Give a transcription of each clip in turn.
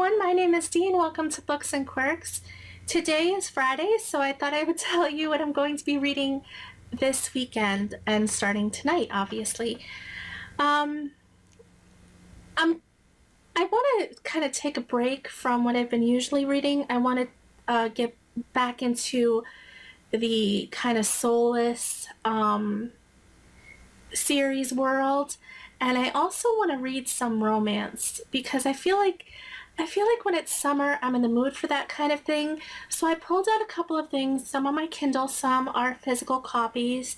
everyone, my name is Dee and welcome to Books and Quirks. Today is Friday, so I thought I would tell you what I'm going to be reading this weekend and starting tonight, obviously. Um, I want to kind of take a break from what I've been usually reading. I want to get back into the kind of soulless series world, and I also want to read some romance because I feel like when it's summer, I'm in the mood for that kind of thing. So I pulled out a couple of things. Some on my Kindle, some are physical copies,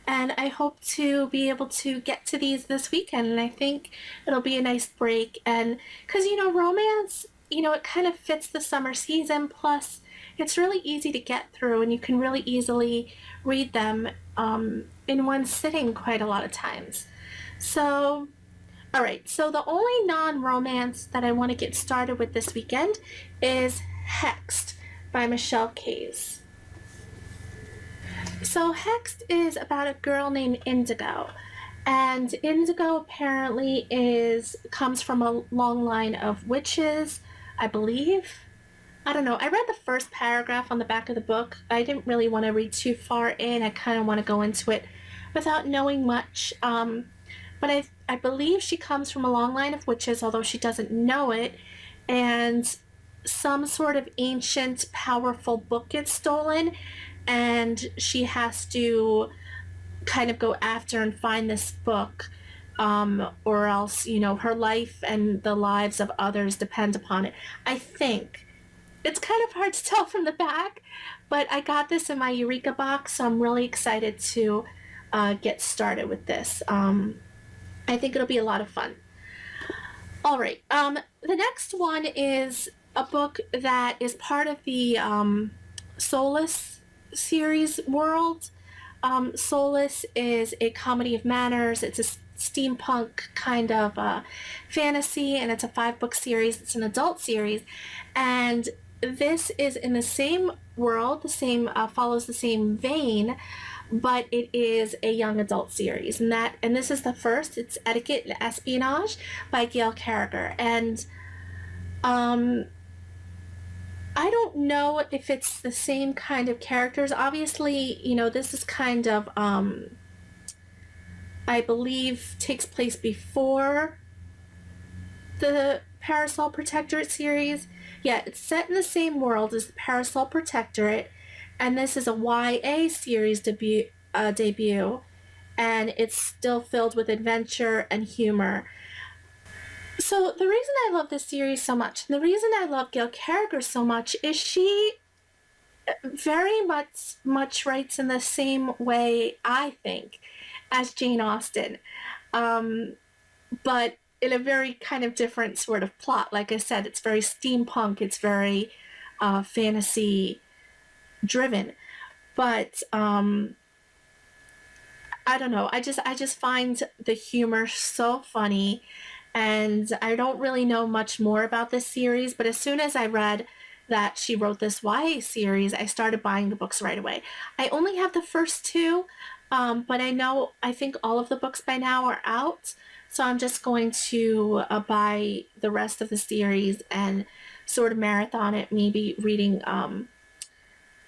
and I hope to be able to get to these this weekend. And I think it'll be a nice break, and because romance, it kind of fits the summer season. Plus, it's really easy to get through, and you can really easily read them in one sitting quite a lot of times. So, all right, so the only non-romance that I want to get started with this weekend is Hexed by Michelle Case. So Hexed is about a girl named Indigo, and Indigo apparently comes from a long line of witches, I believe. I don't know. I read the first paragraph on the back of the book. I didn't really want to read too far in. I kind of want to go into it without knowing much. But I believe she comes from a long line of witches, although she doesn't know it. And some sort of ancient, powerful book gets stolen, and she has to kind of go after and find this book. Or else, her life and the lives of others depend upon it. I think it's kind of hard to tell from the back, but I got this in my Eureka box, so I'm really excited to get started with this. I think it'll be a lot of fun. All right. The next one is a book that is part of the Soulless series world. Soulless is a comedy of manners. It's a steampunk kind of fantasy, and it's a 5-book series. It's an adult series, and this is in the same world, follows the same vein, but it is a young adult series, and this is the first. It's Etiquette and Espionage by Gail Carriger, and I don't know if it's the same kind of characters. Obviously, this is kind of I believe takes place before the Parasol Protectorate series. Yeah, it's set in the same world as the Parasol Protectorate, and this is a YA series debut, and it's still filled with adventure and humor. So the reason I love this series so much, and the reason I love Gail Carriger so much, is she very much writes in the same way, I think, as Jane Austen, but in a very kind of different sort of plot. Like I said, it's very steampunk, it's very fantasy driven, but I don't know. I just find the humor so funny, and I don't really know much more about this series. But as soon as I read that she wrote this YA series, I started buying the books right away. I only have the first two, but I think all of the books by now are out. So I'm just going to buy the rest of the series and sort of marathon it, maybe reading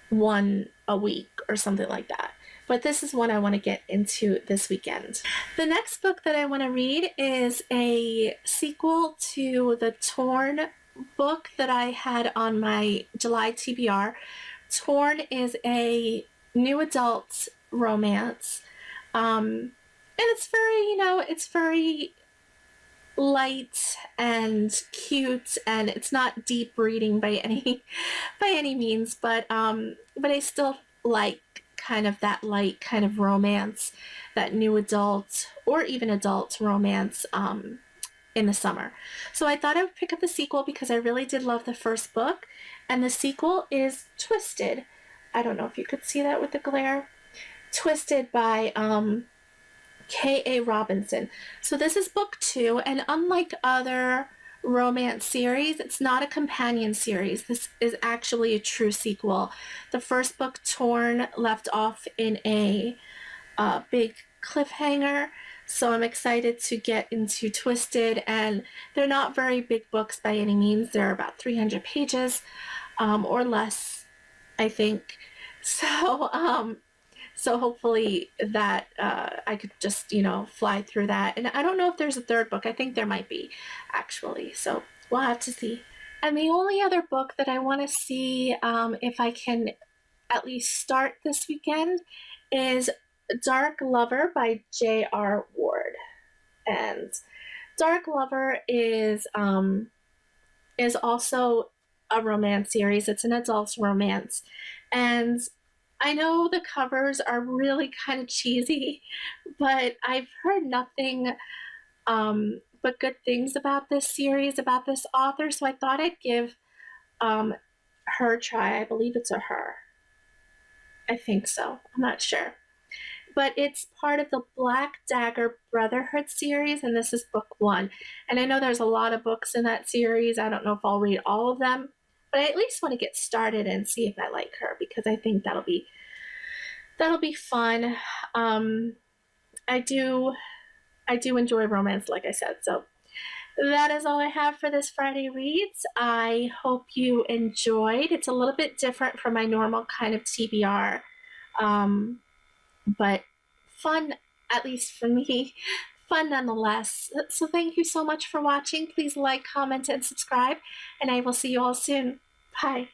one a week or something like that. But this is one I want to get into this weekend. The next book that I want to read is a sequel to the Torn book that I had on my July TBR. Torn is a new adult romance. And it's very light and cute, and it's not deep reading by any means, but I still like kind of that light kind of romance, that new adult or even adult romance in the summer. So I thought I would pick up the sequel because I really did love the first book, and the sequel is Twisted. I don't know if you could see that with the glare. Twisted by K.A. Robinson. So this is book 2, and unlike other romance series, it's not a companion series. This is actually a true sequel. The first book, Torn, left off in a big cliffhanger, So I'm excited to get into Twisted, and they're not very big books by any means. They're about 300 pages or less, I think. So, so hopefully that I could just, fly through that. And I don't know if there's a third book. I think there might be, actually. So we'll have to see. And the only other book that I want to see if I can at least start this weekend is Dark Lover by J.R. Ward. And Dark Lover is also a romance series. It's an adult romance. And I know the covers are really kind of cheesy, but I've heard nothing but good things about this series, about this author. So I thought I'd give her a try. I believe it's a her. I think so. I'm not sure. But it's part of the Black Dagger Brotherhood series, and this is book one. And I know there's a lot of books in that series. I don't know if I'll read all of them, but I at least want to get started and see if I like her, because I think that'll be fun. I do enjoy romance, like I said. So that is all I have for this Friday Reads. I hope you enjoyed. It's a little bit different from my normal kind of TBR, but fun, at least for me. Fun nonetheless. So thank you so much for watching. Please like, comment, and subscribe, and I will see you all soon. Bye.